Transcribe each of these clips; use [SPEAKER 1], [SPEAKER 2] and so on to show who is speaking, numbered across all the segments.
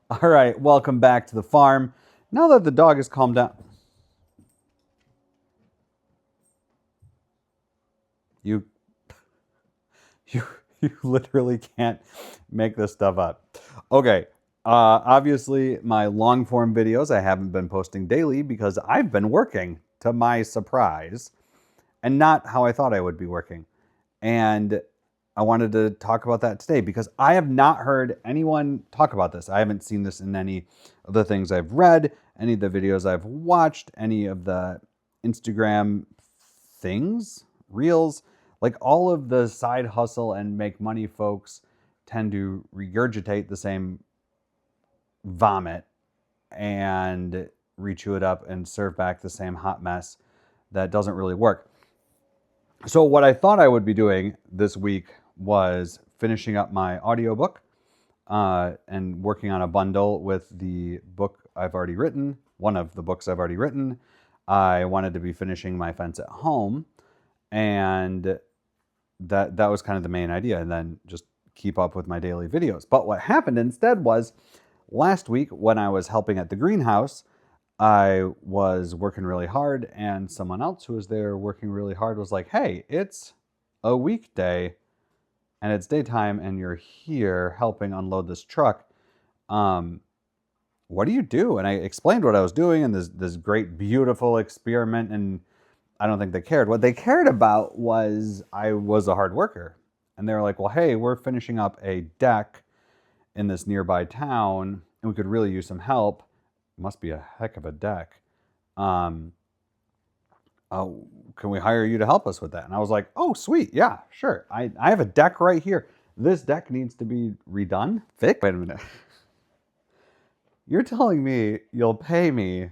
[SPEAKER 1] All right, welcome back to the farm. Now that the dog has calmed down, you you you literally can't make this stuff up. Okay, obviously my long form videos I haven't been posting daily because I've been working to my surprise, and not how I thought I would be working. And I wanted to talk about that today because I have not heard anyone talk about this. I haven't seen this in any of the things I've read, any of the videos I've watched, any of the Instagram things, reels. Like all of the side hustle and make money folks tend to regurgitate the same vomit and rechew it up and serve back the same hot mess that doesn't really work. So what I thought I would be doing this week was finishing up my audiobook and working on a bundle with the book I've already written, one of the books I've already written. I wanted to be finishing my fence at home, and that was kind of the main idea, and then just keep up with my daily videos. But what happened instead was last week when I was helping at the greenhouse, I was working really hard, and someone else who was there working really hard was like, "Hey, it's a weekday and it's daytime, and you're here helping unload this truck. Um, what do you do?" And I explained what I was doing and this great, beautiful experiment. And I don't think they cared. What they cared about was I was a hard worker, and they were like, "Well, hey, we're finishing up a deck in this nearby town, and we could really use some help. Must be a heck of a deck. Um, can we hire you to help us with that?" And I was like, "Oh, sweet. Yeah, sure. I have a deck right here. This deck needs to be redone. Fixed." Wait a minute. You're telling me you'll pay me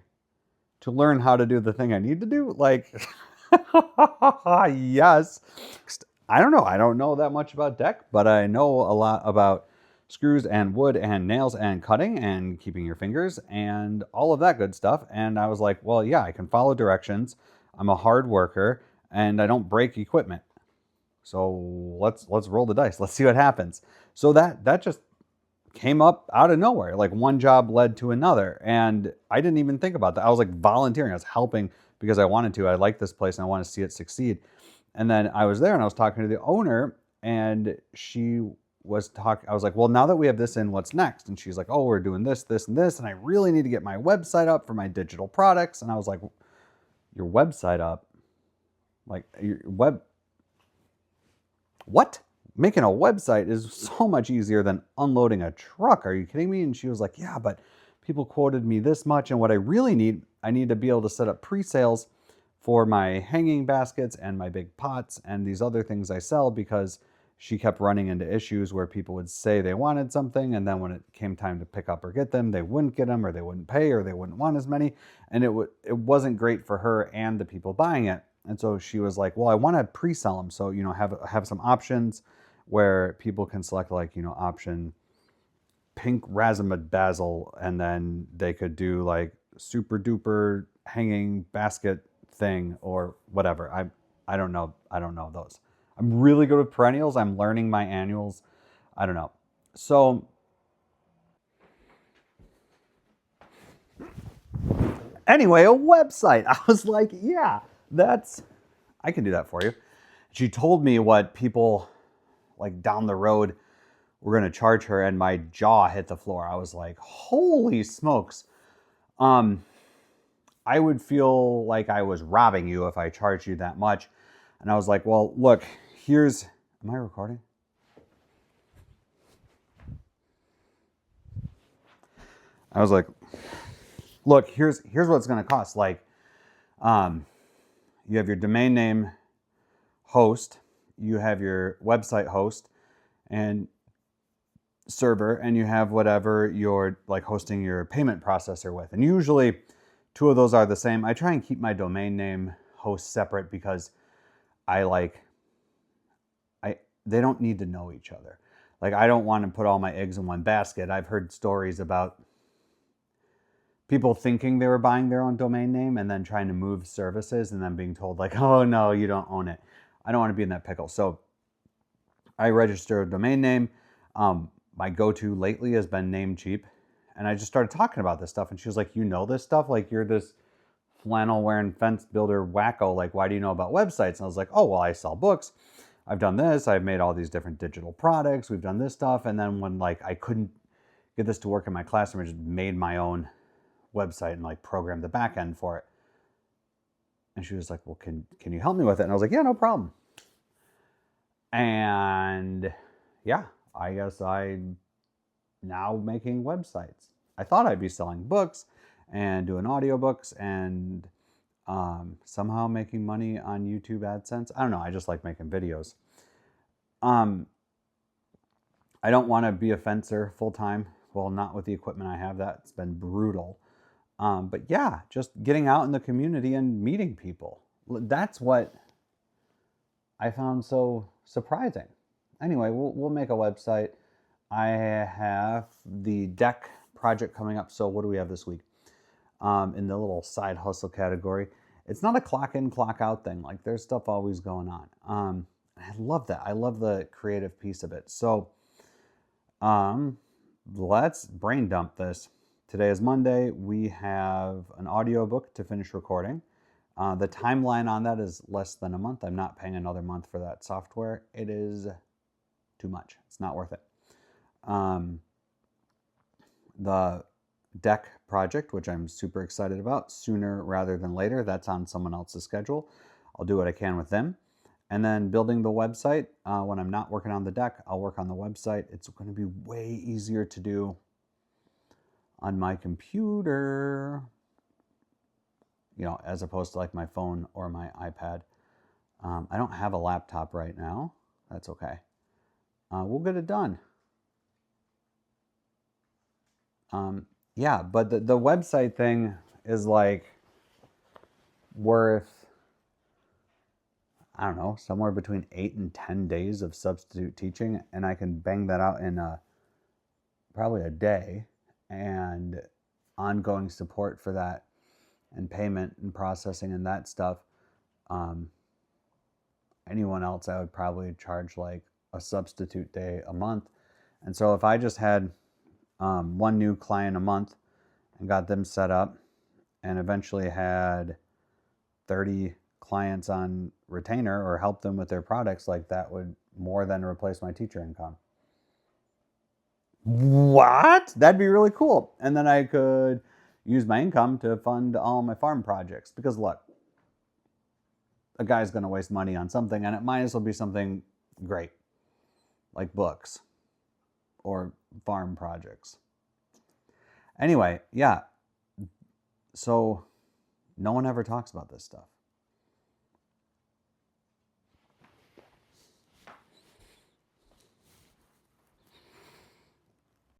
[SPEAKER 1] to learn how to do the thing I need to do? Like, yes. I don't know. I don't know that much about deck, but I know a lot about screws and wood and nails and cutting and keeping your fingers and all of that good stuff. And I was like, well, yeah, I can follow directions. I'm a hard worker and I don't break equipment. So let's roll the dice. Let's see what happens. So that just came up out of nowhere. Like one job led to another. And I didn't even think about that. I was like volunteering. I was helping because I wanted to. I like this place and I want to see it succeed. And then I was there and I was talking to the owner, and she was talking. I was like, well, now that we have this in, what's next? And she's like, oh, we're doing this, this, and this. And I really need to get my website up for my digital products. And I was like, your website up? Like your web, what? Making a website is so much easier than unloading a truck. Are you kidding me? And she was like, yeah, but people quoted me this much. And what I really need, I need to be able to set up pre-sales for my hanging baskets and my big pots and these other things I sell, because she kept running into issues where people would say they wanted something, and then when it came time to pick up or get them, they wouldn't get them, or they wouldn't pay, or they wouldn't want as many, and it wasn't great for her and the people buying it. And so she was like, well, I want to pre-sell them, so have some options where people can select, like, option pink razzmatazz basil, and then they could do like super duper hanging basket thing or whatever. I don't know. I don't know those. I'm really good with perennials. I'm learning my annuals. I don't know. So anyway, a website. I was like, yeah, that's I can do that for you. She told me what people like down the road were going to charge her, and my jaw hit the floor. I was like, holy smokes. Um, I would feel like I was robbing you if I charged you that much. And I was like, well, look, am I recording? I was like, look, here's what it's going to cost. Like, um, you have your domain name host, you have your website host and server, and you have whatever you're like hosting your payment processor with. And usually two of those are the same. I try and keep my domain name host separate because I like I they don't need to know each other. Like, I don't want to put all my eggs in one basket. I've heard stories about people thinking they were buying their own domain name and then trying to move services and then being told like, "Oh no, you don't own it." I don't want to be in that pickle. So I register a domain name. My go-to lately has been Namecheap, And I just started talking about this stuff. And she was like, you know this stuff? Like, you're this flannel wearing fence builder wacko. Like, why do you know about websites? And I was like, oh, well, I sell books. I've done this. I've made all these different digital products. We've done this stuff. And then when like I couldn't get this to work in my classroom, I just made my own website and like programmed the back end for it. And she was like, well, can you help me with it? And I was like, yeah, no problem. And yeah, I guess I'm now making websites. I thought I'd be selling books and doing audiobooks and somehow making money on YouTube AdSense. I don't know. I just like making videos. I don't want to be a fencer full time. Well, not with the equipment I have. That's been brutal. But yeah, just getting out in the community and meeting people. That's what I found so surprising. Anyway, we'll make a website. I have the deck project coming up. So what do we have this week? In the little side hustle category. It's not a clock in, clock out thing. Like there's stuff always going on. I love that. I love the creative piece of it. So let's brain dump this. Today is Monday. We have an audiobook to finish recording. The timeline on that is less than a month. I'm not paying another month for that software. It is too much. It's not worth it. The deck project, which I'm super excited about, sooner rather than later. That's on someone else's schedule. I'll do what I can with them. And then building the website. When I'm not working on the deck, I'll work on the website. It's going to be way easier to do on my computer, as opposed to like my phone or my iPad. I don't have a laptop right now. That's okay. We'll get it done. Yeah, but the website thing is like worth, I don't know, somewhere between 8 and 10 days of substitute teaching, and I can bang that out in probably a day, and ongoing support for that and payment and processing and that stuff. Anyone else, I would probably charge like a substitute day a month. And so if I just had one new client a month and got them set up and eventually had 30 clients on retainer or help them with their products, like that would more than replace my teacher income. What? That'd be really cool. And then I could use my income to fund all my farm projects. Because look, a guy's going to waste money on something, and it might as well be something great, like books or farm projects. Anyway, yeah. So no one ever talks about this stuff.